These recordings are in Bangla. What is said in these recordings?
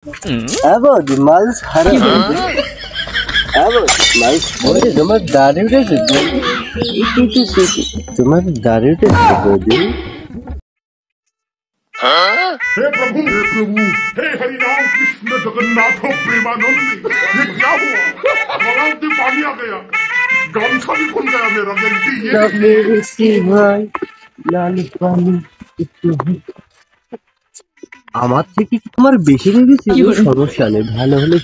বৌদি মাল ছাড়া বৌদি। বৌদি মাল বৌদি তোমার দাড়ি উঠেছে তোমার দাড়ি উঠেছে বৌদি। हे प्रभु हे हरि राम कृष्ण जगन्नाथ प्रेमानंद ये क्या हुआ गलाव में पानी आ गया गमछा भी खुल गया मेरा गलती ये আমার থেকে কি তোমার বেশি লেগেছে? সমস্যা নেই, ভালো হলে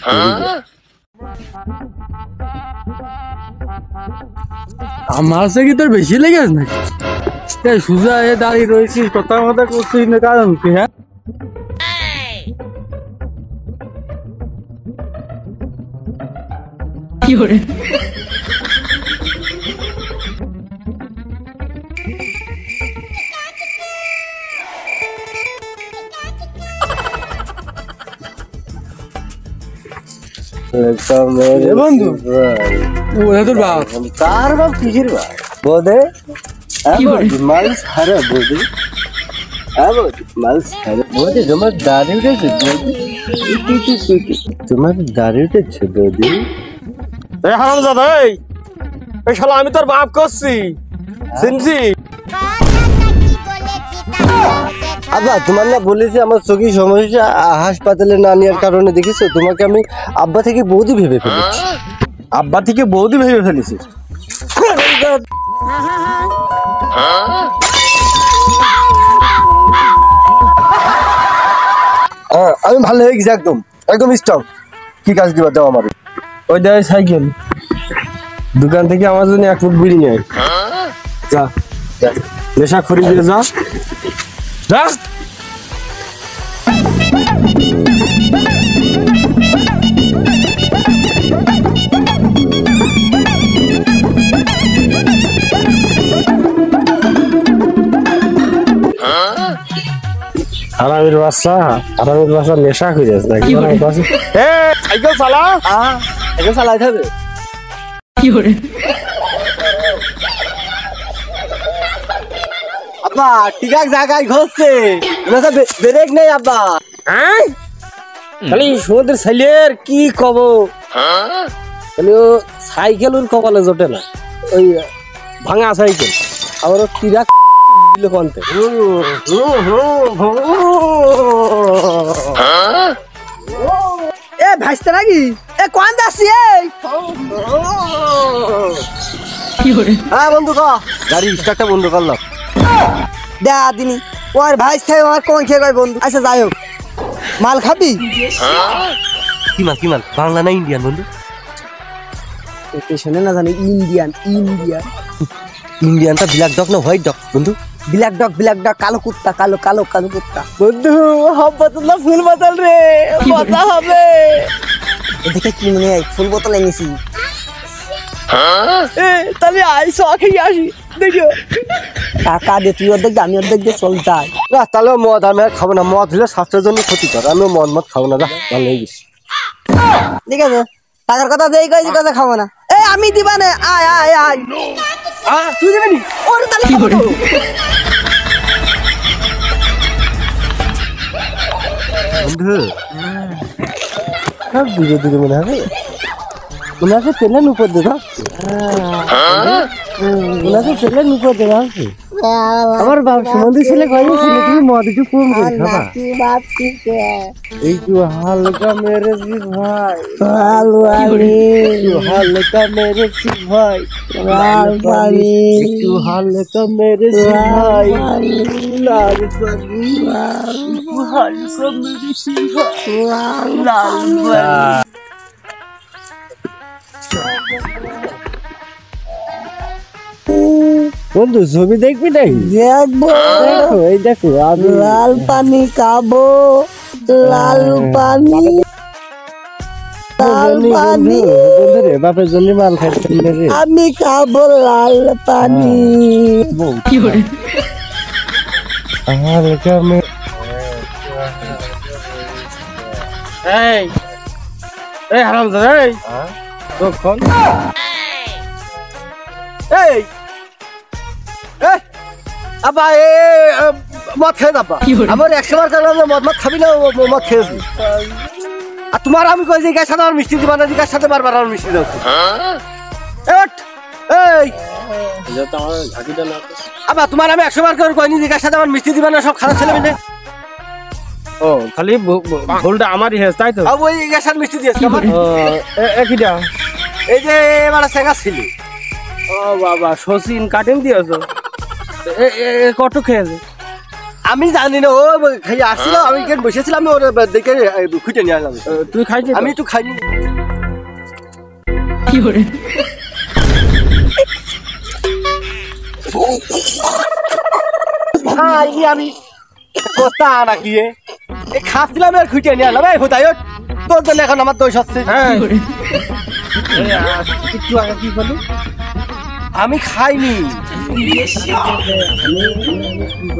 আমার থেকে তোর বেশি লেগেছে নাকি? সুজা এ দাঁড়িয়ে রয়েছিস, কথা কথা করছিস না, কারণ কি? হ্যাঁ কি করে বন্ধু তোর বাপ তার বাপ কিসের বাপ বোধে? মাল ছাড়া বৌদি। বৌদি মাল ছাড়া বৌদি তোমার দাড়ি উঠেছে বৌদি। তোমার দাড়ি উঠেছে বৌদি। হারামজাদা, এই শালা আমি তোর বাপ করছি, শুনছি? আব্বা তোমার না বলেছি আমার চোখের সমস্যা, হাসপাতালে না নেওয়ার কারণে দেখেছো তোমাকে আমি আব্বা থেকে বৌদি ভেবে ফেলেছি। আব্বা থেকে বৌদি ভেবে ফেলেছিস? আমি ভালো হয়ে গেছি, একদম একদম স্ট্রং। কি কাজ দিবা দাও আমার? ওই দেয় সাইকেল, দোকান থেকে আমার জন্য 1 ফুট বিড়ি নেয়। যা নেশা খরিদে যা যা। আরামের বাচ্চা নেশা করে যাচ্ছে নাকি? সাইকেল চালা, এখন চালাইতে হবে। কি করে আব্বা ঠিক আছে জায়গায় ঘষছে, ব্রেক নেই আব্বা। হ্যাঁ খালি সমুদ্রের ছেলের কি কব, খালি ও সাইকেল ওর কপালে জোটে না, ওই ভাঙা সাইকেল। আবার তিরা দিল কন্তে এ ভাইস্তে নাকি এ কোন দাসি কি করে? হ্যাঁ বন্ধু ক গাড়ি স্টার্টটা বন্ধ করলাম। দা দিনি ওর ভাইস খাই আমার কোন খেয়ে কয় বন্ধু। আচ্ছা যাই হোক, মাল খাবি? কি মাল বাংলা না ইন্ডিয়ান বন্ধু? শুনে না জানি ইন্ডিয়ান ইন্ডিয়ানটা ব্ল্যাক ডগ না হোয়াইট ডগ বন্ধু? ব্ল্যাক ডগ কালো কুত্তা, কালো কুত্তা বন্ধু হাব্বাতুল্লা ফুল বোতল রে, মজা হবে। এদিকে কি মনে হয় ফুল বোতল এনেছি। তাহলে আই শখে আসি দেখিও। টাকা দে, তুই অর্ধেক দে, আমি অর্ধেক দিয়ে চল যাই। না তাহলে মদ আমি আর খাবো না, মদ হলে স্বাস্থ্যের জন্য ক্ষতিকর, আমি মদ খাবো না। ভালো হয়ে গেছি, ঠিক আছে টাকার কথা দেই কই কথা খাবো না। এ আমি দিবা না, আয় আয় আয় তুই দেবে নি? ওর তাহলে বন্ধু সব ধীরে ধীরে মনে হবে তেলের উপর দেবা, তেলের উপর দেবা। আমার বাপ সুমন্দির ছেলে কয়েছিল তুমি মদ একটু কম করে খাবা। একটু হালকা মেরেছি ভাই, হালকা মেরেছি ভাই, একটু হালকা মেরেছি ভাই, লাল পানি হালকা মেরেছি ভাই, লাল পানি। বন্ধু ছবি দেখবি নাই? দেখবো, এই দেখো আমি লাল পানি খাবো, লাল পানি বাপের জন্য মাল খাইতে আমি খাবো লাল পানি। কি করে হারামজাদা, তখন আবা মদ খেয়ে যাবা। আমার 100 বার মদ খাবি না, মদ খেয়েছি। আর তোমার আমি কই যে গায়ের সাথে আমার মিষ্টি দিবা না, গায়ের সাথে বারবার আমার মিষ্টি দাও। এই আবার তোমার আমি 100 বার করে কইনি যে গায়ের সাথে আমার মিষ্টি দিবা না, সব খারাপ ছেলে মেয়ে। ও খালি ভুলটা আমারই হয়েছে তাই তো? ওই গায়ের সাথে মিষ্টি দিয়েছে আমার। একইটা। এই যে এবার চেঙ্গা ছিল। ও বাবা শচীন কাটিং দিয়েছো, কত খেয়েছে? আমি জানি না, ও খাই আসছিল, আমি কেন বসেছিলাম, আমি ওর দেখে খুঁটে নিয়ে আসলাম। তুই খাইছিস? আমি একটু খাইনি। কি করে আমি কথা নাকি খাচ্ছিলাম আর খুঁটে নিয়ে আসলাম। এই হোতাই তোর জন্য এখন আমার দোষ হচ্ছে। হ্যাঁ কি করে একটু আগে কি বলি? আমি খাইনি,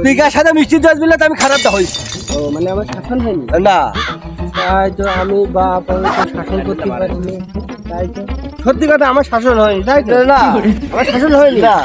টিকার সাথে মিষ্টি দোষ দিলে তো আমি খারাপটা হয়েছি ও মানে আমার শাসন হয়নি? না। তাই তো আমি বাপ শাসন করতে পারিনি, তাই তো সত্যি কথা আমার শাসন হয়নি, তাই তো? না আমার শাসন হয়নি। না।